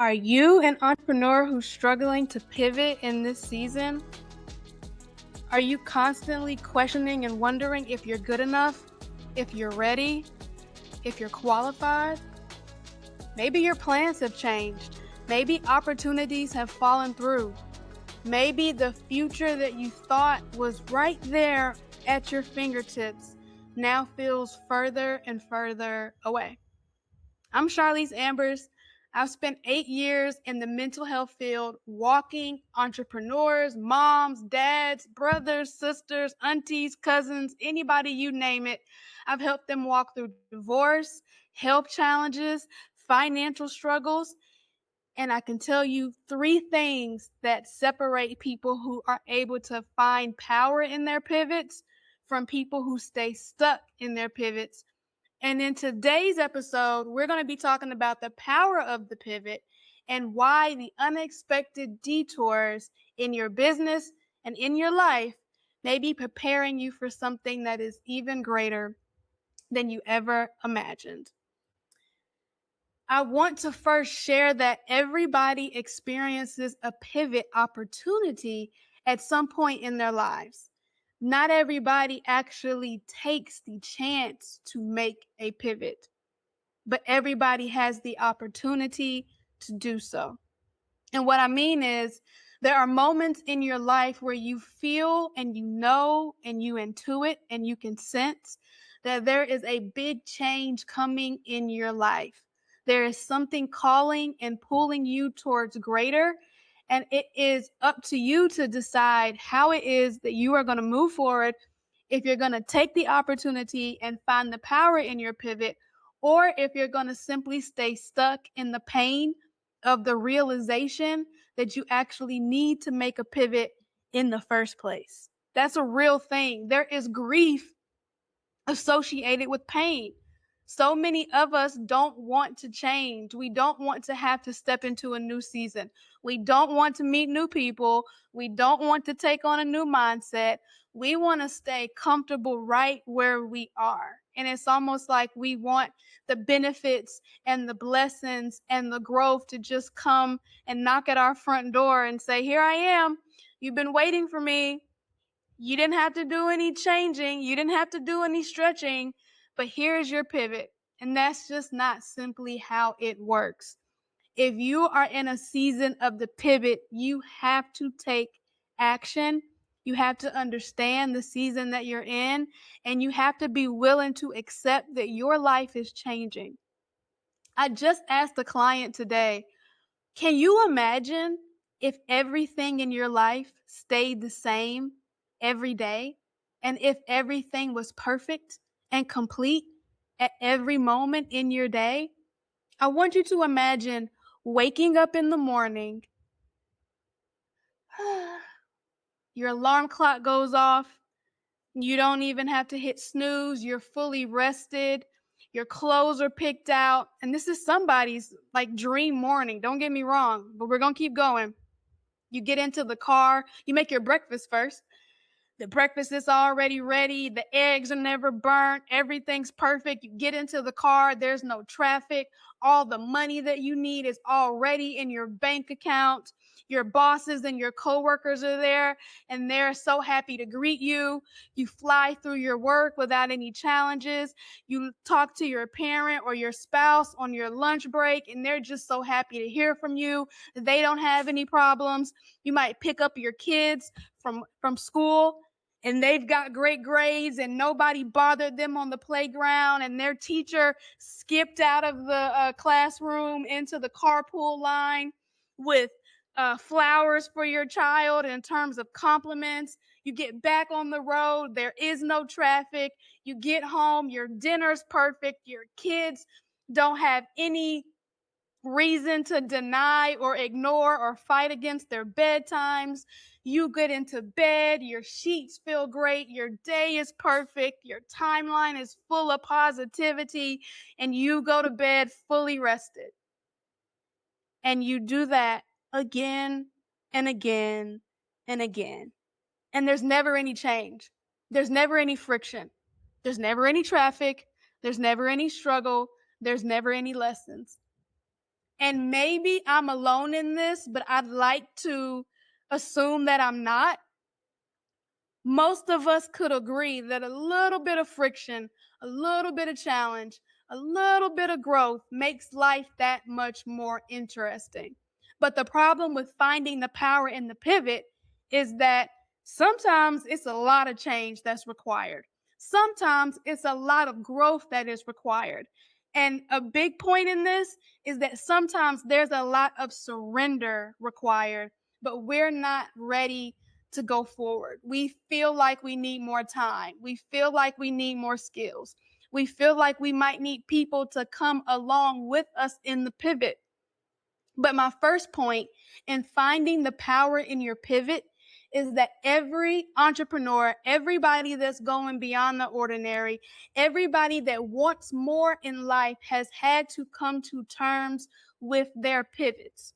Are you an entrepreneur who's struggling to pivot in this season? Are you constantly questioning and wondering if you're good enough, if you're ready, if you're qualified? Maybe your plans have changed. Maybe opportunities have fallen through. Maybe the future that you thought was right there at your fingertips now feels further and further away. I'm Charlize Ambers. I've spent 8 years in the mental health field, walking entrepreneurs, moms, dads, brothers, sisters, aunties, cousins, anybody you name it. I've helped them walk through divorce, health challenges, financial struggles, and I can tell you three things that separate people who are able to find power in their pivots from people who stay stuck in their pivots. And in today's episode, we're going to be talking about the power of the pivot and why the unexpected detours in your business and in your life may be preparing you for something that is even greater than you ever imagined. I want to first share that everybody experiences a pivot opportunity at some point in their lives. Not everybody actually takes the chance to make a pivot, but everybody has the opportunity to do so. And what I mean is, there are moments in your life where you feel and you know and you intuit and you can sense that there is a big change coming in your life. There is something calling and pulling you towards greater. And it is up to you to decide how it is that you are going to move forward, if you're going to take the opportunity and find the power in your pivot, or if you're going to simply stay stuck in the pain of the realization that you actually need to make a pivot in the first place. That's a real thing. There is grief associated with pain. So many of us don't want to change. We don't want to have to step into a new season. We don't want to meet new people. We don't want to take on a new mindset. We want to stay comfortable right where we are. And it's almost like we want the benefits and the blessings and the growth to just come and knock at our front door and say, "Here I am. You've been waiting for me. You didn't have to do any changing. You didn't have to do any stretching, but here's your pivot." And that's just not simply how it works. If you are in a season of the pivot, you have to take action. You have to understand the season that you're in, and you have to be willing to accept that your life is changing. I just asked a client today, can you imagine if everything in your life stayed the same every day? And if everything was perfect and complete at every moment in your day? I want you to imagine waking up in the morning, your alarm clock goes off, you don't even have to hit snooze, you're fully rested, your clothes are picked out, and this is somebody's like dream morning, don't get me wrong, but we're gonna keep going. You get into the car, you make your breakfast first. The breakfast is already ready. The eggs are never burnt. Everything's perfect. You get into the car. There's no traffic. All the money that you need is already in your bank account. Your bosses and your coworkers are there, and they're so happy to greet you. You fly through your work without any challenges. You talk to your parent or your spouse on your lunch break, and they're just so happy to hear from you. They don't have any problems. You might pick up your kids from school, and they've got great grades and nobody bothered them on the playground, and their teacher skipped out of the classroom into the carpool line with flowers for your child in terms of compliments. You get back on the road, there is no traffic. You get home, your dinner's perfect, your kids don't have any reason to deny or ignore or fight against their bedtimes. You get into bed, your sheets feel great, your day is perfect, your timeline is full of positivity, and you go to bed fully rested. And you do that again and again and again. And there's never any change. There's never any friction. There's never any traffic. There's never any struggle. There's never any lessons. And maybe I'm alone in this, but I'd like to assume that I'm not. Most of us could agree that a little bit of friction, a little bit of challenge, a little bit of growth makes life that much more interesting. But the problem with finding the power in the pivot is that sometimes it's a lot of change that's required. Sometimes it's a lot of growth that is required. And a big point in this is that sometimes there's a lot of surrender required, but we're not ready to go forward. We feel like we need more time. We feel like we need more skills. We feel like we might need people to come along with us in the pivot. But my first point in finding the power in your pivot is that every entrepreneur, everybody that's going beyond the ordinary, everybody that wants more in life has had to come to terms with their pivots.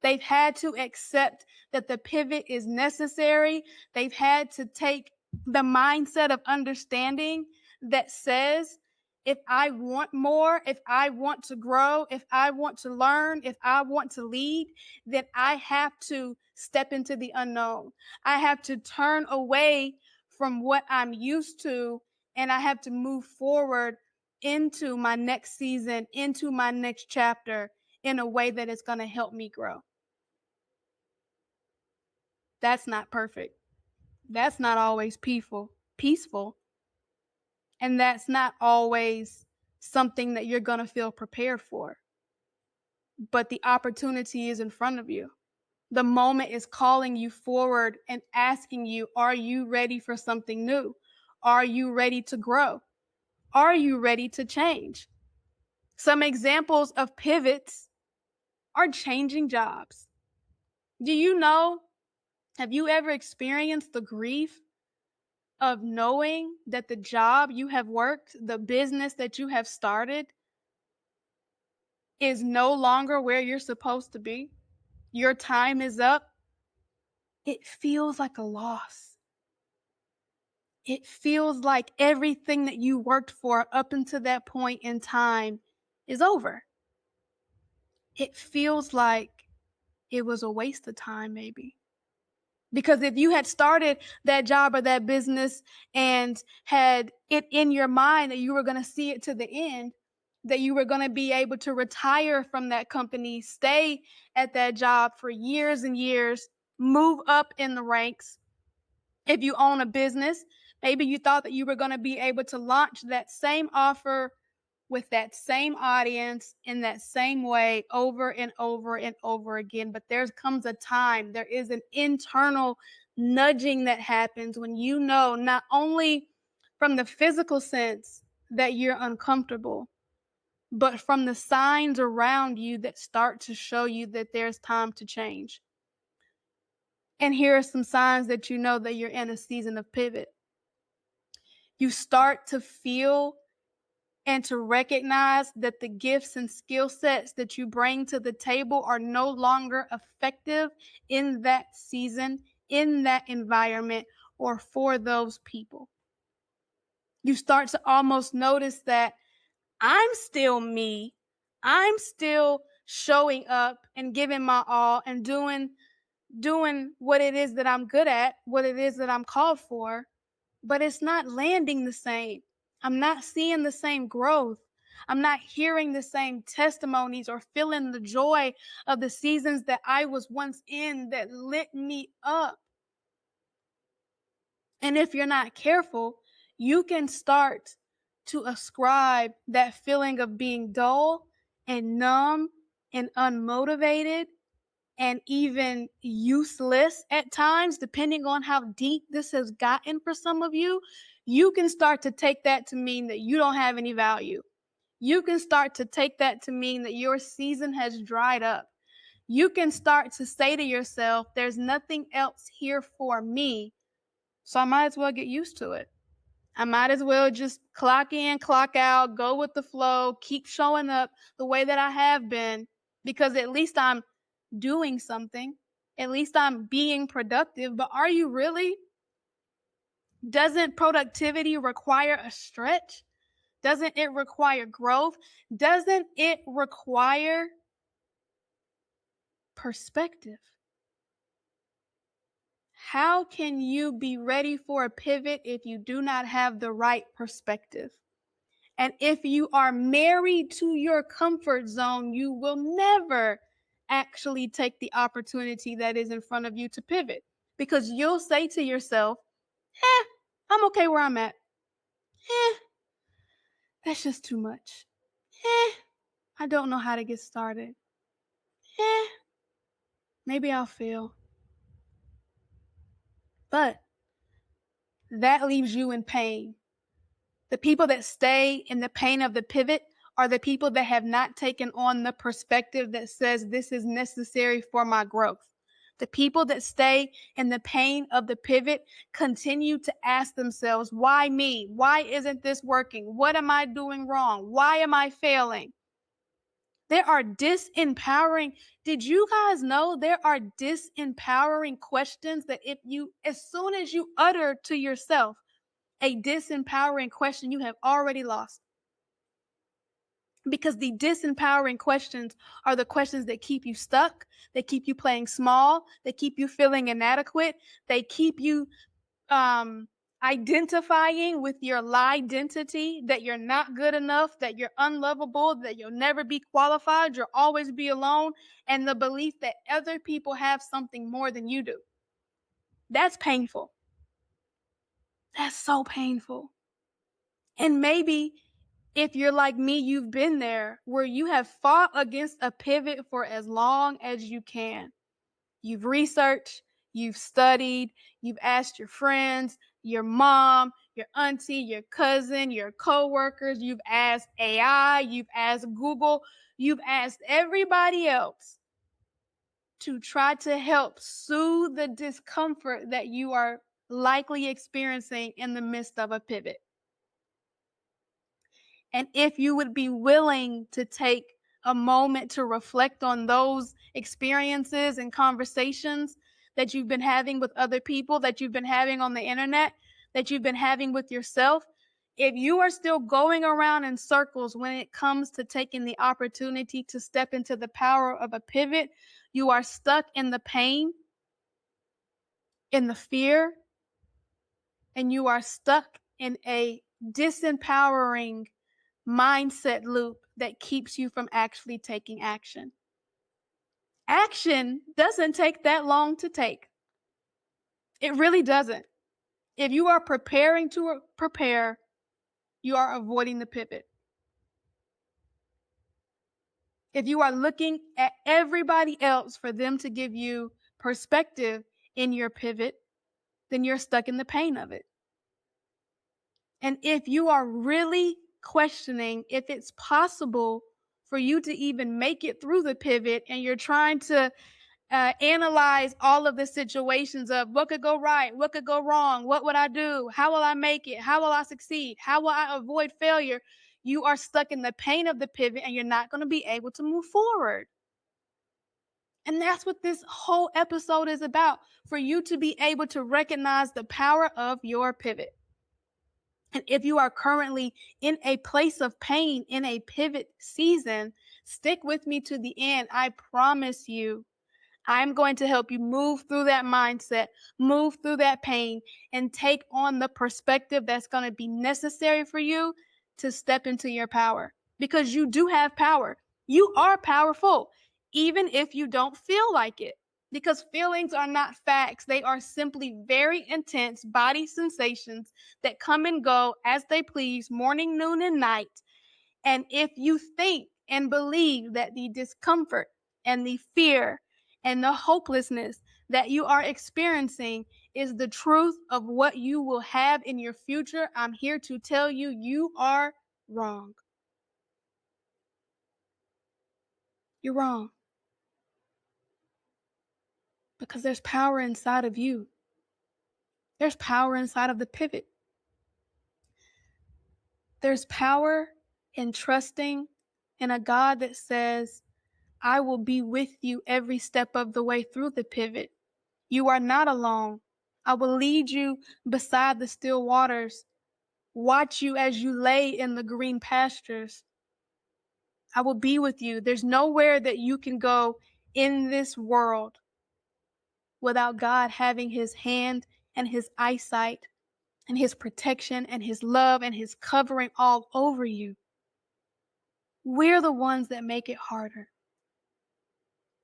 They've had to accept that the pivot is necessary. They've had to take the mindset of understanding that says, if I want more, if I want to grow, if I want to learn, if I want to lead, then I have to step into the unknown. I have to turn away from what I'm used to, and I have to move forward into my next season, into my next chapter in a way that is going to help me grow. That's not perfect. That's not always peaceful, and that's not always something that you're going to feel prepared for. But the opportunity is in front of you. The moment is calling you forward and asking you, are you ready for something new? Are you ready to grow? Are you ready to change? Some examples of pivots are changing jobs. Do you know, have you ever experienced the grief of knowing that the job you have worked, the business that you have started, is no longer where you're supposed to be? Your time is up. It feels like a loss. It feels like everything that you worked for up until that point in time is over. It feels like it was a waste of time, maybe. Because if you had started that job or that business and had it in your mind that you were going to see it to the end, that you were going to be able to retire from that company, stay at that job for years and years, move up in the ranks. If you own a business, maybe you thought that you were going to be able to launch that same offer with that same audience in that same way over and over and over again. But there comes a time, there is an internal nudging that happens when you know not only from the physical sense that you're uncomfortable, but from the signs around you that start to show you that there's time to change. And here are some signs that you know that you're in a season of pivot. You start to feel and to recognize that the gifts and skill sets that you bring to the table are no longer effective in that season, in that environment, or for those people. You start to almost notice that I'm still me. I'm still showing up and giving my all and doing what it is that I'm good at, what it is that I'm called for, but it's not landing the same. I'm not seeing the same growth. I'm not hearing the same testimonies or feeling the joy of the seasons that I was once in that lit me up. And if you're not careful, you can start to ascribe that feeling of being dull and numb and unmotivated and even useless at times, depending on how deep this has gotten for some of you. You can start to take that to mean that you don't have any value. You can start to take that to mean that your season has dried up. You can start to say to yourself, there's nothing else here for me, so I might as well get used to it. I might as well just clock in, clock out, go with the flow, keep showing up the way that I have been, because at least I'm doing something. At least I'm being productive. But are you really? Doesn't productivity require a stretch? Doesn't it require growth? Doesn't it require perspective. How can you be ready for a pivot if you do not have the right perspective? And if you are married to your comfort zone, you will never actually take the opportunity that is in front of you to pivot because you'll say to yourself, I'm okay where I'm at. Eh, that's just too much. Eh, I don't know how to get started. Eh, maybe I'll fail. But that leaves you in pain. The people that stay in the pain of the pivot are the people that have not taken on the perspective that says this is necessary for my growth. The people that stay in the pain of the pivot continue to ask themselves, why me? Why isn't this working? What am I doing wrong? Why am I failing? There are disempowering. Did you guys know there are disempowering questions that as soon as you utter to yourself a disempowering question, you have already lost? Because the disempowering questions are the questions that keep you stuck, they keep you playing small, they keep you feeling inadequate, they keep you um, identifying with your lie identity that you're not good enough, that you're unlovable, that you'll never be qualified, you'll always be alone, and the belief that other people have something more than you do. That's painful. That's so painful. And maybe if you're like me, you've been there where you have fought against a pivot for as long as you can. You've researched, you've studied, you've asked your friends, your mom, your auntie, your cousin, your coworkers, you've asked AI, you've asked Google, you've asked everybody else to try to help soothe the discomfort that you are likely experiencing in the midst of a pivot. And if you would be willing to take a moment to reflect on those experiences and conversations that you've been having with other people, that you've been having on the internet, that you've been having with yourself, if you are still going around in circles when it comes to taking the opportunity to step into the power of a pivot, you are stuck in the pain, in the fear, and you are stuck in a disempowering mindset loop that keeps you from actually taking action. Action doesn't take that long to take. It really doesn't. If you are preparing to prepare, you are avoiding the pivot. If you are looking at everybody else for them to give you perspective in your pivot, then you're stuck in the pain of it. And if you are really questioning if it's possible for you to even make it through the pivot and you're trying to analyze all of the situations of what could go right, what could go wrong, what would I do, how will I make it, how will I succeed, how will I avoid failure, you are stuck in the pain of the pivot and you're not going to be able to move forward. And that's what this whole episode is about, for you to be able to recognize the power of your pivot. And if you are currently in a place of pain, in a pivot season, stick with me to the end. I promise you, I'm going to help you move through that mindset, move through that pain, and take on the perspective that's going to be necessary for you to step into your power. Because you do have power. You are powerful, even if you don't feel like it. Because feelings are not facts. They are simply very intense body sensations that come and go as they please, morning, noon, and night. And if you think and believe that the discomfort and the fear and the hopelessness that you are experiencing is the truth of what you will have in your future, I'm here to tell you, you are wrong. You're wrong. Because there's power inside of you. There's power inside of the pivot. There's power in trusting in a God that says, I will be with you every step of the way through the pivot. You are not alone. I will lead you beside the still waters, watch you as you lay in the green pastures. I will be with you. There's nowhere that you can go in this world without God having his hand and his eyesight and his protection and his love and his covering all over you. We're the ones that make it harder.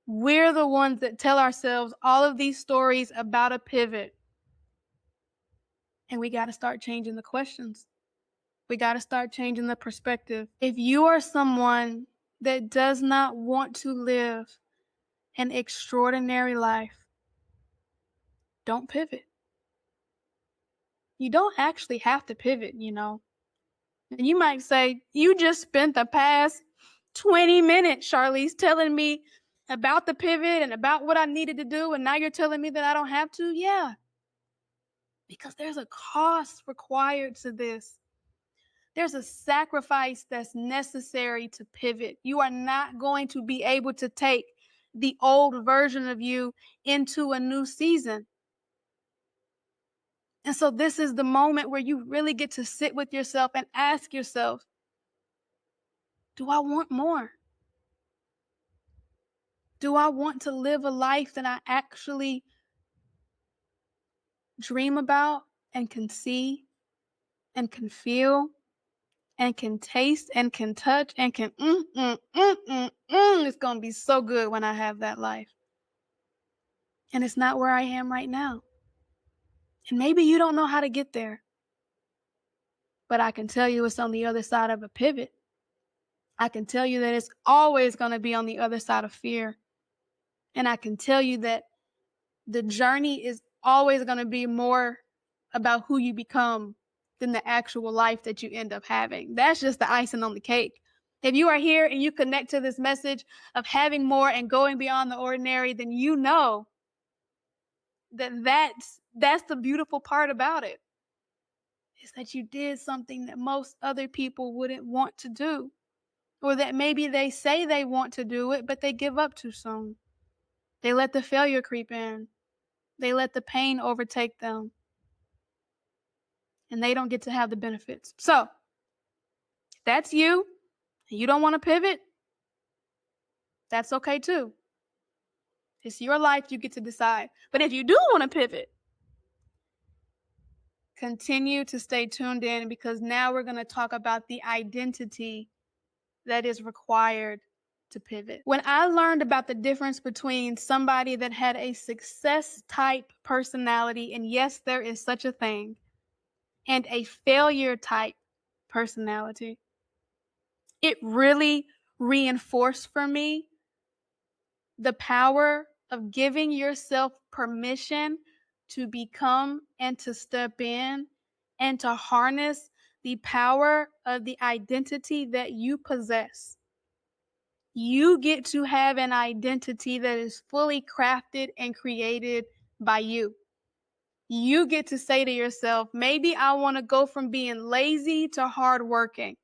We're the ones that tell ourselves all of these stories about a pivot. And we got to start changing the questions. We got to start changing the perspective. If you are someone that does not want to live an extraordinary life, don't pivot. You don't actually have to pivot, you know. And you might say, you just spent the past 20 minutes, Charlize, telling me about the pivot and about what I needed to do, and now you're telling me that I don't have to? Yeah, because there's a cost required to this. There's a sacrifice that's necessary to pivot. You are not going to be able to take the old version of you into a new season. And so this is the moment where you really get to sit with yourself and ask yourself, do I want more? Do I want to live a life that I actually dream about and can see and can feel and can taste and can touch and can it's going to be so good when I have that life. And it's not where I am right now. And maybe you don't know how to get there, but I can tell you it's on the other side of a pivot. I can tell you that it's always going to be on the other side of fear. And I can tell you that the journey is always going to be more about who you become than the actual life that you end up having. That's just the icing on the cake. If you are here and you connect to this message of having more and going beyond the ordinary, then you know that that's the beautiful part about it, is that you did something that most other people wouldn't want to do, or that maybe they say they want to do it, but they give up too soon. They let the failure creep in. They let the pain overtake them, and they don't get to have the benefits. So, if that's you, and you don't want to pivot, that's okay too. It's your life, you get to decide. But if you do want to pivot, continue to stay tuned in, because now we're going to talk about the identity that is required to pivot. When I learned about the difference between somebody that had a success type personality, and yes, there is such a thing, and a failure type personality, it really reinforced for me the power of giving yourself permission to become and to step in and to harness the power of the identity that you possess. You get to have an identity that is fully crafted and created by you. You get to say to yourself, maybe I want to go from being lazy to hardworking.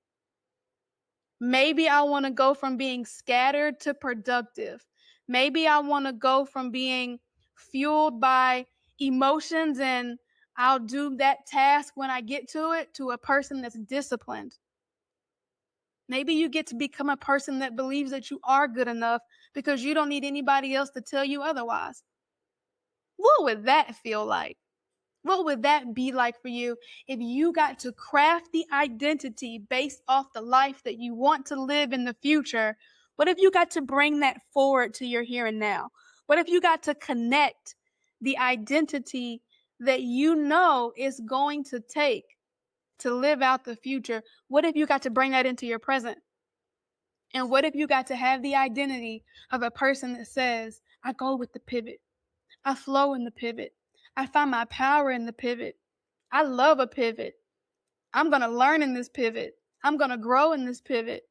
Maybe I want to go from being scattered to productive. Maybe I want to go from being fueled by emotions and I'll do that task when I get to it, to a person that's disciplined. Maybe you get to become a person that believes that you are good enough because you don't need anybody else to tell you otherwise. What would that feel like? What would that be like for you if you got to craft the identity based off the life that you want to live in the future? What if you got to bring that forward to your here and now? What if you got to connect the identity that you know is going to take to live out the future? What if you got to bring that into your present? And what if you got to have the identity of a person that says, I go with the pivot. I flow in the pivot. I find my power in the pivot. I love a pivot. I'm going to learn in this pivot. I'm going to grow in this pivot.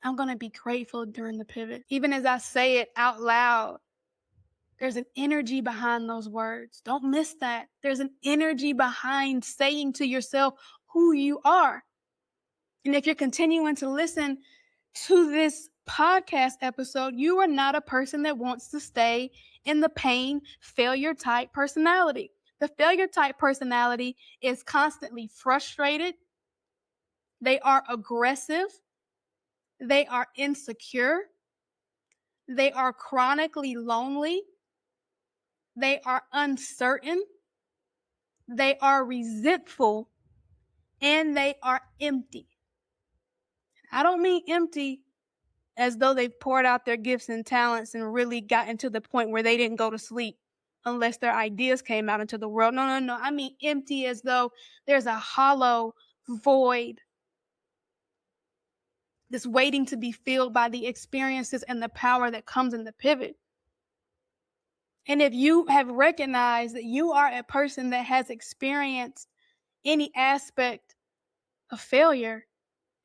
I'm going to be grateful during the pivot. Even as I say it out loud, there's an energy behind those words. Don't miss that. There's an energy behind saying to yourself who you are. And if you're continuing to listen to this podcast episode, you are not a person that wants to stay in the pain, failure type personality. The failure type personality is constantly frustrated. They are aggressive. They are insecure. They are chronically lonely. They are uncertain. They are resentful. And they are empty. I don't mean empty as though they've poured out their gifts and talents and really gotten to the point where they didn't go to sleep unless their ideas came out into the world. No, no, no. I mean empty as though there's a hollow void that's waiting to be filled by the experiences and the power that comes in the pivot. And if you have recognized that you are a person that has experienced any aspect of failure,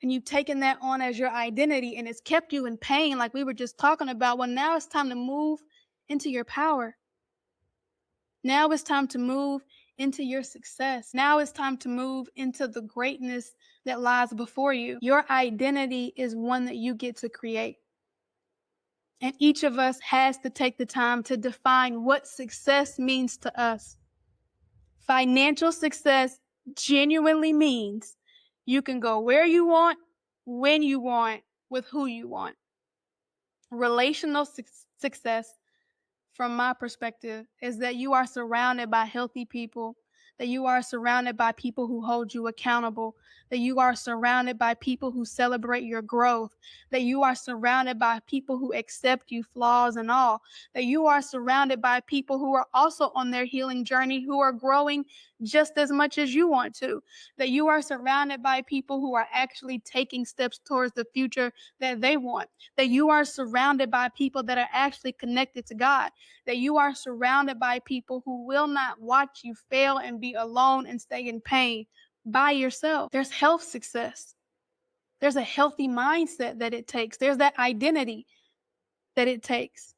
and you've taken that on as your identity and it's kept you in pain, like we were just talking about, well, now it's time to move into your power. Now it's time to move into your success. Now it's time to move into the greatness that lies before you. Your identity is one that you get to create. And each of us has to take the time to define what success means to us. Financial success genuinely means you can go where you want, when you want, with who you want. Relational success, from my perspective, is that you are surrounded by healthy people, that you are surrounded by people who hold you accountable, that you are surrounded by people who celebrate your growth, that you are surrounded by people who accept you, flaws and all, that you are surrounded by people who are also on their healing journey, who are growing just as much as you want to, that you are surrounded by people who are actually taking steps towards the future that they want, that you are surrounded by people that are actually connected to God, that you are surrounded by people who will not watch you fail and be alone and stay in pain by yourself. There's health success. There's a healthy mindset that it takes. There's that identity that it takes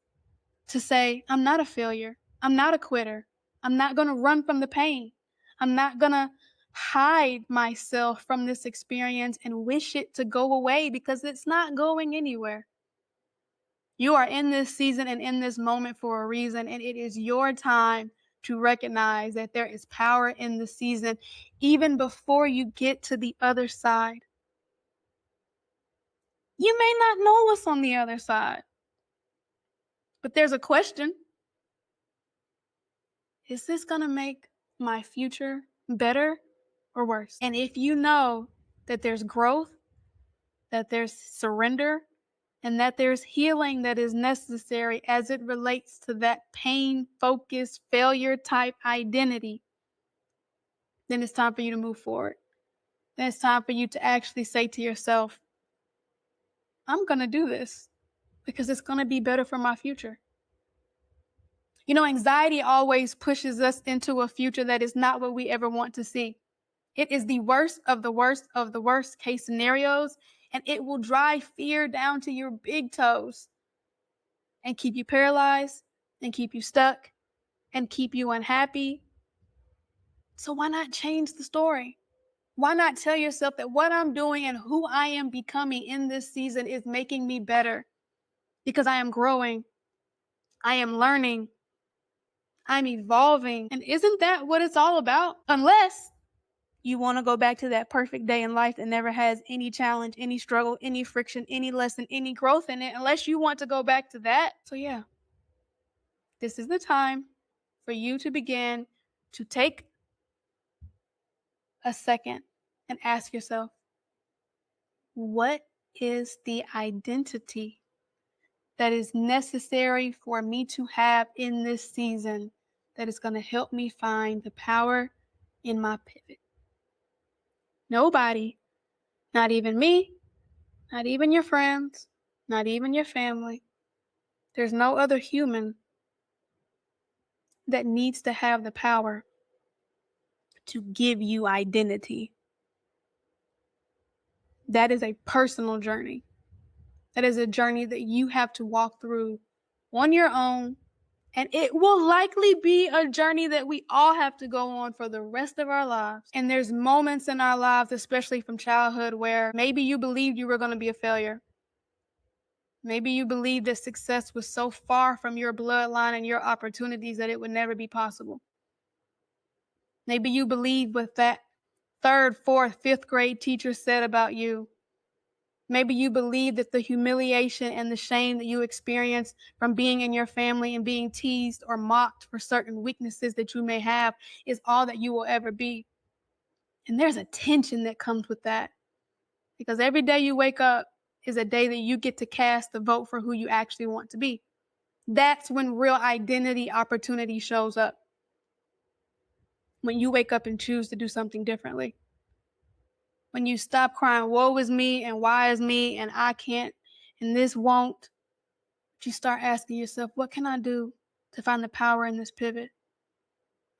to say, I'm not a failure. I'm not a quitter. I'm not going to run from the pain. I'm not going to hide myself from this experience and wish it to go away, because it's not going anywhere. You are in this season and in this moment for a reason, and it is your time to recognize that there is power in the season even before you get to the other side. You may not know what's on the other side, but there's a question. Is this going to make my future better or worse? And if you know that there's growth, that there's surrender, and that there's healing that is necessary as it relates to that pain-focused, failure-type identity, then it's time for you to move forward. Then it's time for you to actually say to yourself, I'm going to do this because it's going to be better for my future. You know, anxiety always pushes us into a future that is not what we ever want to see. It is the worst of the worst of the worst case scenarios, and it will drive fear down to your big toes and keep you paralyzed and keep you stuck and keep you unhappy. So why not change the story? Why not tell yourself that what I'm doing and who I am becoming in this season is making me better, because I am growing, I am learning, I'm evolving. And isn't that what it's all about? Unless you want to go back to that perfect day in life that never has any challenge, any struggle, any friction, any lesson, any growth in it, unless you want to go back to that. So yeah, this is the time for you to begin to take a second and ask yourself, what is the identity that is necessary for me to have in this season that is going to help me find the power in my pivot? Nobody, not even me, not even your friends, not even your family. There's no other human that needs to have the power to give you identity. That is a personal journey. That is a journey that you have to walk through on your own. And it will likely be a journey that we all have to go on for the rest of our lives. And there's moments in our lives, especially from childhood, where maybe you believed you were going to be a failure. Maybe you believed that success was so far from your bloodline and your opportunities that it would never be possible. Maybe you believed what that third, fourth, fifth grade teacher said about you. Maybe you believe that the humiliation and the shame that you experience from being in your family and being teased or mocked for certain weaknesses that you may have is all that you will ever be. And there's a tension that comes with that because every day you wake up is a day that you get to cast the vote for who you actually want to be. That's when real identity opportunity shows up. When you wake up and choose to do something differently. When you stop crying, woe is me and why is me and I can't and this won't. You start asking yourself, what can I do to find the power in this pivot?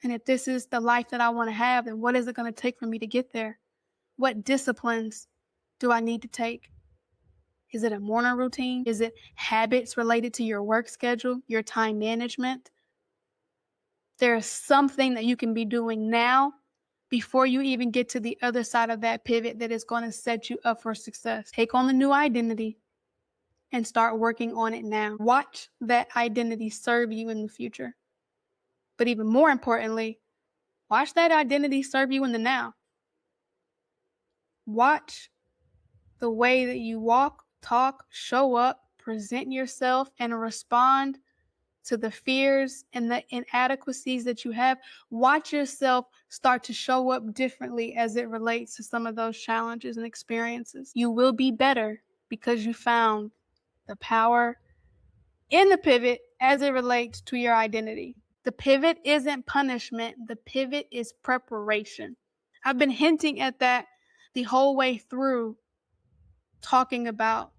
And if this is the life that I want to have, then what is it going to take for me to get there? What disciplines do I need to take? Is it a morning routine? Is it habits related to your work schedule, your time management? There's something that you can be doing now before you even get to the other side of that pivot that is going to set you up for success. Take on the new identity and start working on it now. Watch that identity serve you in the future. But even more importantly, watch that identity serve you in the now. Watch the way that you walk, talk, show up, present yourself, and respond to the fears and the inadequacies that you have. Watch yourself start to show up differently as it relates to some of those challenges and experiences. You will be better because you found the power in the pivot as it relates to your identity. The pivot isn't punishment, the pivot is preparation. I've been hinting at that the whole way through, talking about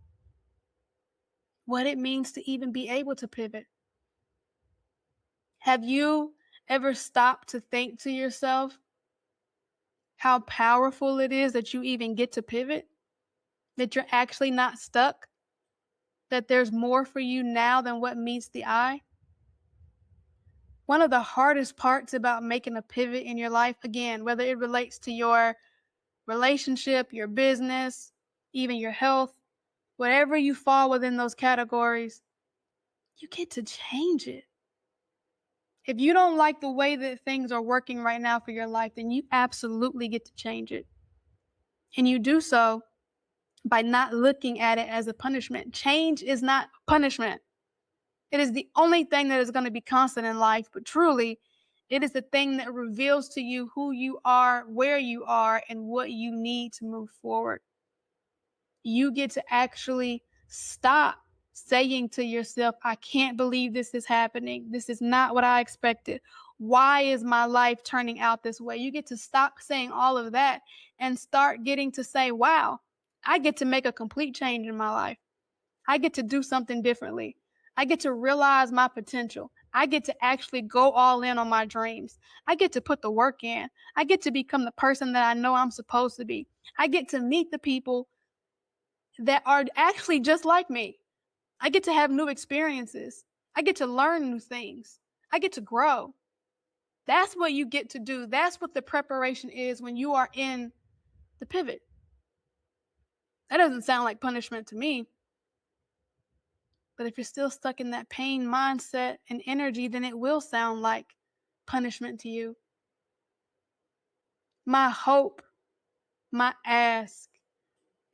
what it means to even be able to pivot. Have you ever stopped to think to yourself how powerful it is that you even get to pivot? That you're actually not stuck? That there's more for you now than what meets the eye? One of the hardest parts about making a pivot in your life, again, whether it relates to your relationship, your business, even your health, whatever you fall within those categories, you get to change it. If you don't like the way that things are working right now for your life, then you absolutely get to change it. And you do so by not looking at it as a punishment. Change is not punishment. It is the only thing that is going to be constant in life, but truly, it is the thing that reveals to you who you are, where you are, and what you need to move forward. You get to actually stop saying to yourself, I can't believe this is happening. This is not what I expected. Why is my life turning out this way? You get to stop saying all of that and start getting to say, wow, I get to make a complete change in my life. I get to do something differently. I get to realize my potential. I get to actually go all in on my dreams. I get to put the work in. I get to become the person that I know I'm supposed to be. I get to meet the people that are actually just like me. I get to have new experiences. I get to learn new things. I get to grow. That's what you get to do. That's what the preparation is when you are in the pivot. That doesn't sound like punishment to me. But if you're still stuck in that pain mindset and energy, then it will sound like punishment to you. My hope, my ask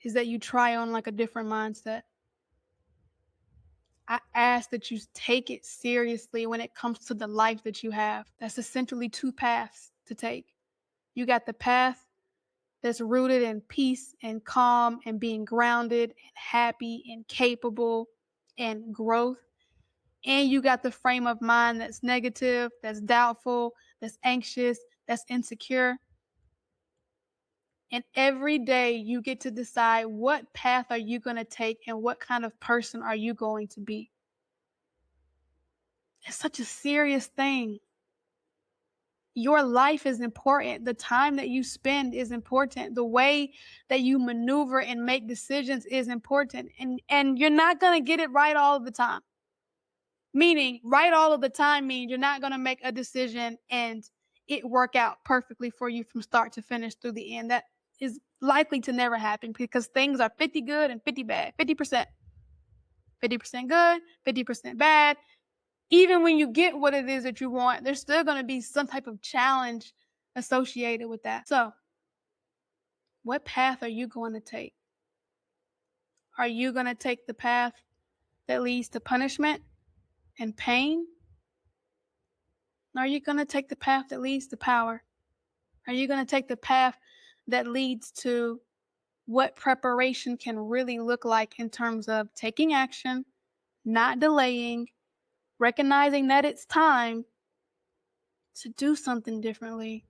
is that you try on like a different mindset. I ask that you take it seriously when it comes to the life that you have. That's essentially two paths to take. You got the path that's rooted in peace and calm and being grounded and happy and capable and growth. And you got the frame of mind that's negative, that's doubtful, that's anxious, that's insecure. And every day you get to decide what path are you going to take and what kind of person are you going to be. It's such a serious thing. Your life is important. The time that you spend is important. The way that you maneuver and make decisions is important. And you're not going to get it right all of the time. Meaning, right all of the time means you're not going to make a decision and it work out perfectly for you from start to finish through the end. That is likely to never happen because things are 50 good and 50 bad, 50%. 50% good, 50% bad. Even when you get what it is that you want, there's still going to be some type of challenge associated with that. So, what path are you going to take? Are you going to take the path that leads to punishment and pain? Or are you going to take the path that leads to power? Are you going to take the path that leads to what preparation can really look like in terms of taking action, not delaying, recognizing that it's time to do something differently,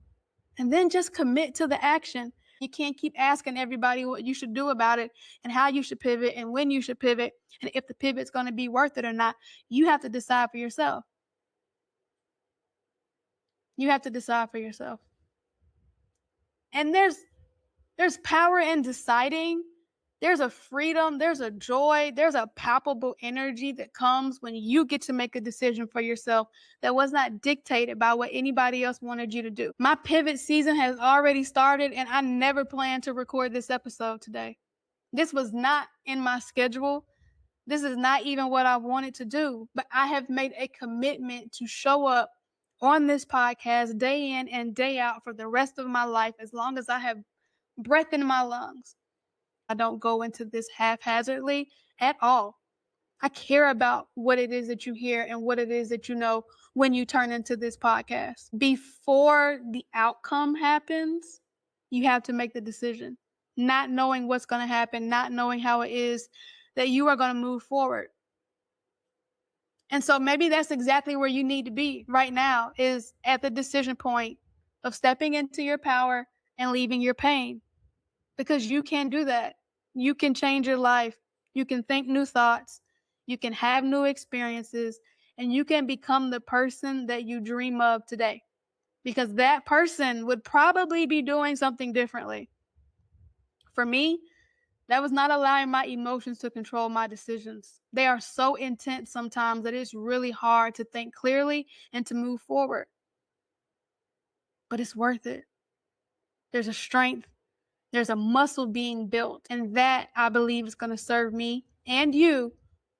and then just commit to the action? You can't keep asking everybody what you should do about it and how you should pivot and when you should pivot and if the pivot's going to be worth it or not. You have to decide for yourself. You have to decide for yourself. And there's power in deciding. There's a freedom, there's a joy, there's a palpable energy that comes when you get to make a decision for yourself that was not dictated by what anybody else wanted you to do. My pivot season has already started, and I never planned to record this episode today. This was not in my schedule. This is not even what I wanted to do, but I have made a commitment to show up on this podcast day in and day out for the rest of my life as long as I have breath in my lungs. I don't go into this haphazardly at all. I care about what it is that you hear and what it is that you know when you turn into this podcast. Before the outcome happens, you have to make the decision, not knowing what's going to happen, not knowing how it is that you are going to move forward. And so maybe that's exactly where you need to be right now, is at the decision point of stepping into your power and leaving your pain. Because you can do that. You can change your life. You can think new thoughts. You can have new experiences, and you can become the person that you dream of today. Because that person would probably be doing something differently. For me, that was not allowing my emotions to control my decisions. They are so intense sometimes that it's really hard to think clearly and to move forward. But it's worth it. There's a strength. There's a muscle being built, and that, I believe, is going to serve me and you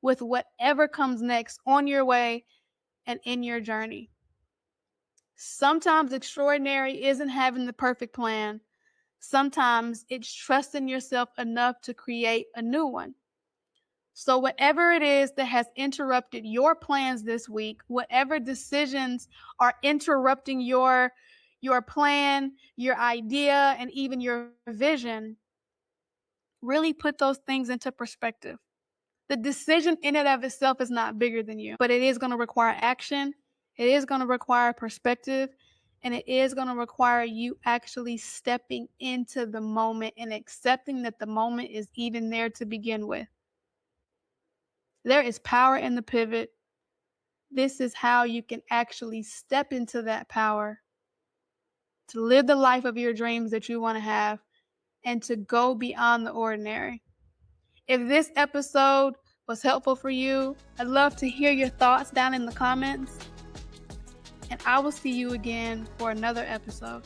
with whatever comes next on your way and in your journey. Sometimes extraordinary isn't having the perfect plan. Sometimes it's trusting yourself enough to create a new one. So whatever it is that has interrupted your plans this week, whatever decisions are interrupting your plan, your idea, and even your vision, really put those things into perspective. The decision in and of itself is not bigger than you, but it is going to require action. It is going to require perspective, and it is going to require you actually stepping into the moment and accepting that the moment is even there to begin with. There is power in the pivot. This is how you can actually step into that power to live the life of your dreams that you want to have and to go beyond the ordinary. If this episode was helpful for you, I'd love to hear your thoughts down in the comments. And I will see you again for another episode.